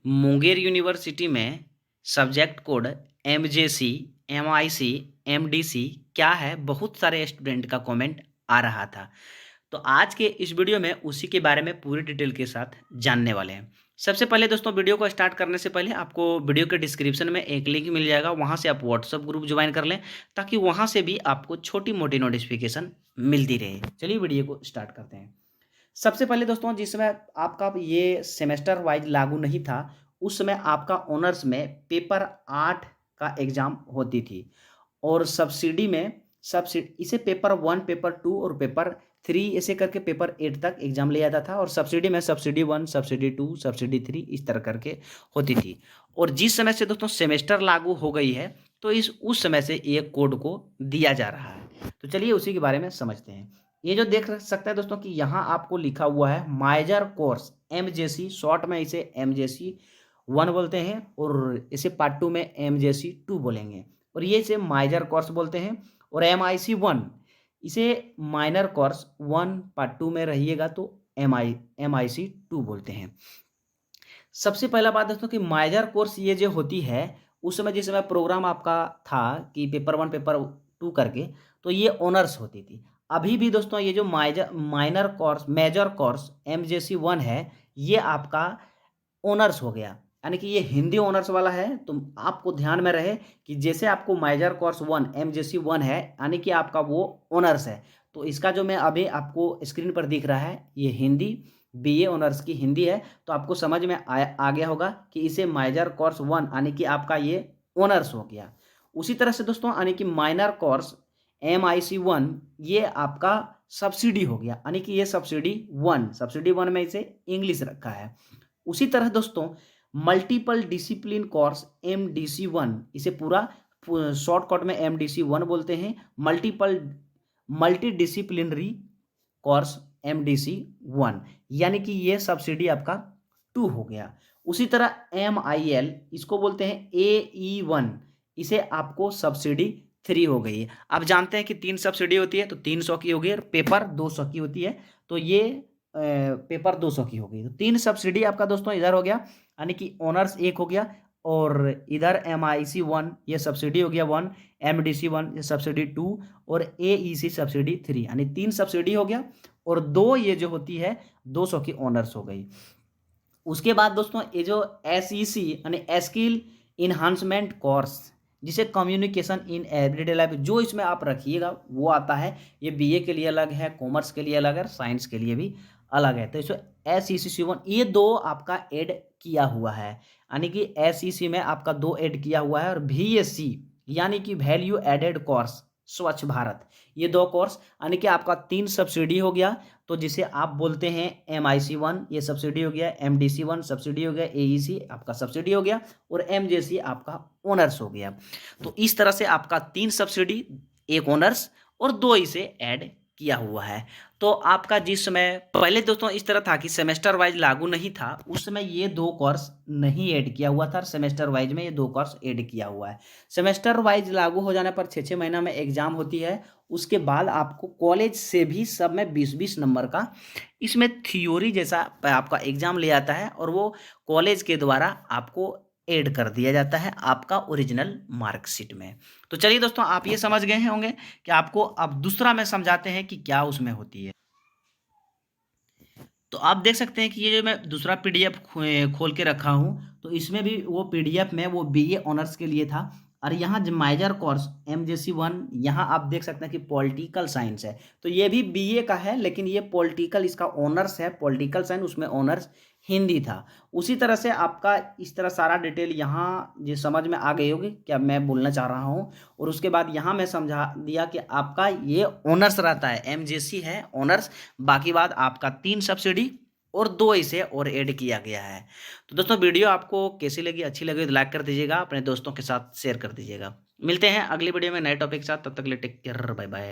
Munger university में subject code MJC, MIC, MDC क्या है, बहुत सारे स्टूडेंट का कमेंट आ रहा था। तो आज के इस वीडियो में उसी के बारे में पूरी डिटेल के साथ जानने वाले हैं। सबसे पहले दोस्तों, वीडियो को स्टार्ट करने से पहले आपको वीडियो के डिस्क्रिप्शन में एक लिंक मिल जाएगा, वहां से आप व्हाट्सएप ग्रुप ज्वाइन कर लें ताकि वहां से भी आपको छोटी मोटी नोटिफिकेशन मिलती रहे। चलिए वीडियो को स्टार्ट करते हैं। सबसे पहले दोस्तों, जिस समय आपका ये सेमेस्टर वाइज लागू नहीं था, उस समय आपका ऑनर्स में पेपर 8 का एग्ज़ाम होती थी और सब्सिडी में इसे पेपर 1, पेपर 2 और पेपर 3 ऐसे करके पेपर 8 तक एग्ज़ाम लिया जाता था और सब्सिडी में सब्सिडी 1, सब्सिडी 2, सब्सिडी 3 इस तरह करके होती थी। और जिस समय से दोस्तों सेमेस्टर लागू हो गई है, तो उस समय से ये कोड को दिया जा रहा है। तो चलिए उसी के बारे में समझते हैं। ये जो देख सकते हैं दोस्तों कि यहाँ आपको लिखा हुआ है माइजर कोर्स MJC, शॉर्ट में इसे MJC 1 बोलते हैं और इसे पार्ट 2 में MJC 2 बोलेंगे और ये इसे माइजर कोर्स बोलते हैं। और MIC 1 इसे माइनर कोर्स 1 पार्ट 2 में रहिएगा तो MIC 2 बोलते हैं। सबसे पहला बात दोस्तों कि माइजर कोर्स ये जो होती है, उस समय जिस समय प्रोग्राम आपका था कि पेपर 1, पेपर 2 करके, तो ये ऑनर्स होती थी। अभी भी दोस्तों ये जो minor course, major course MJC 1 है, ये आपका ऑनर्स हो गया, यानी कि ये हिंदी ऑनर्स वाला है। तो आपको ध्यान में रहे कि जैसे आपको मेजर कोर्स 1 MJC 1 है, यानी कि आपका वो ऑनर्स है। तो इसका जो मैं अभी आपको स्क्रीन पर दिख रहा है, ये हिंदी BA ऑनर्स की हिंदी है। तो आपको समझ में आ गया होगा कि इसे मेजर कोर्स 1 यानी कि आपका ये ऑनर्स हो गया। उसी तरह से दोस्तों, यानी कि माइनर कोर्स MIC 1 ये आपका सब्सिडी हो गया, यानी कि ये सब्सिडी 1 में इसे इंग्लिश रखा है। उसी तरह दोस्तों, मल्टीपल डिसिप्लिन कोर्स MDC 1, इसे पूरा शॉर्टकट में MDC 1 बोलते हैं। मल्टी डिसिप्लिनरी कोर्स MDC 1, यानी कि ये सब्सिडी आपका 2 हो गया। उसी तरह MIL, इसको बोलते हैं AE 1, इसे आपको सब्सिडी 3 हो गई है। आप जानते हैं कि 3 सब्सिडी होती है तो 300 की होगी और पेपर 200 की होती है, तो ये पेपर 200 की हो गई। तो 3 सब्सिडी आपका दोस्तों इधर हो गया, यानी कि ऑनर्स 1 हो गया और इधर MIC 1 ये सब्सिडी हो गया 1, MDC 1 ये सब्सिडी 2 और AEC सब्सिडी 3, यानी 3 सब्सिडी हो गया और 2 ये जो होती है 200 की ऑनर्स हो गई। उसके बाद दोस्तों, ये जो SEC यानी स्किल इन्हांसमेंट कोर्स, जिसे कम्युनिकेशन इन एवरीडे लाइफ, जो इसमें आप रखिएगा वो आता है। ये BA के लिए अलग है, कॉमर्स के लिए अलग है, साइंस के लिए भी अलग है। तो इसमें SEC 1 ये 2 आपका ऐड किया हुआ है, यानी कि SEC में आपका 2 ऐड किया हुआ है और VSC यानी कि वैल्यू एडेड कोर्स स्वच्छ भारत, ये 2 कोर्स, यानी कि आपका 3 सब्सिडी हो गया। तो जिसे आप बोलते हैं MIC 1 ये सब्सिडी हो गया, MDC 1 सब्सिडी हो गया, AEC आपका सब्सिडी हो गया और MJC आपका ऑनर्स हो गया। तो इस तरह से आपका 3 सब्सिडी, 1 ऑनर्स और 2 इसे ऐड किया हुआ है। तो आपका जिस समय पहले दोस्तों इस तरह था कि सेमेस्टर वाइज लागू नहीं था, उस समय ये 2 कोर्स नहीं ऐड किया हुआ था, सेमेस्टर वाइज में ये 2 कोर्स ऐड किया हुआ है। सेमेस्टर वाइज लागू हो जाने पर 6-6 महीना में एग्जाम होती है। उसके बाद आपको कॉलेज से भी सब में 20-20 नंबर का इसमें थ्योरी जैसा आपका एग्जाम लिया जाता है और वो कॉलेज के द्वारा आपको ऐड कर दिया जाता है आपका ओरिजिनल मार्कशीट में। तो चलिए दोस्तों, आप ये समझ गए होंगे कि आपको अब दूसरा में समझाते हैं कि क्या उसमें होती है। तो आप देख सकते हैं कि ये जो मैं दूसरा PDF खोल के रखा हूँ, तो इसमें भी वो PDF में वो BA ऑनर्स के लिए था। और यहाँ जो मेजर कोर्स MJC 1, यहाँ आप देख सकते हैं कि पॉलिटिकल साइंस है, तो ये भी BA का है, लेकिन ये पॉलिटिकल इसका ऑनर्स है, पॉलिटिकल साइंस, उसमें ऑनर्स हिंदी था। उसी तरह से आपका इस तरह सारा डिटेल यहाँ जो समझ में आ गई होगी क्या मैं बोलना चाह रहा हूँ। और उसके बाद यहाँ मैं समझा दिया कि आपका ये ऑनर्स रहता है, MJC है ऑनर्स, बाकी बात आपका 3 सब्सिडी और 2 इसे और ऐड किया गया है। तो दोस्तों, वीडियो आपको कैसी लगी, अच्छी लगी तो लाइक कर दीजिएगा, अपने दोस्तों के साथ शेयर कर दीजिएगा। मिलते हैं अगली वीडियो में नए टॉपिक के साथ, तब तक के लिए टेक केयर, बाय बाय।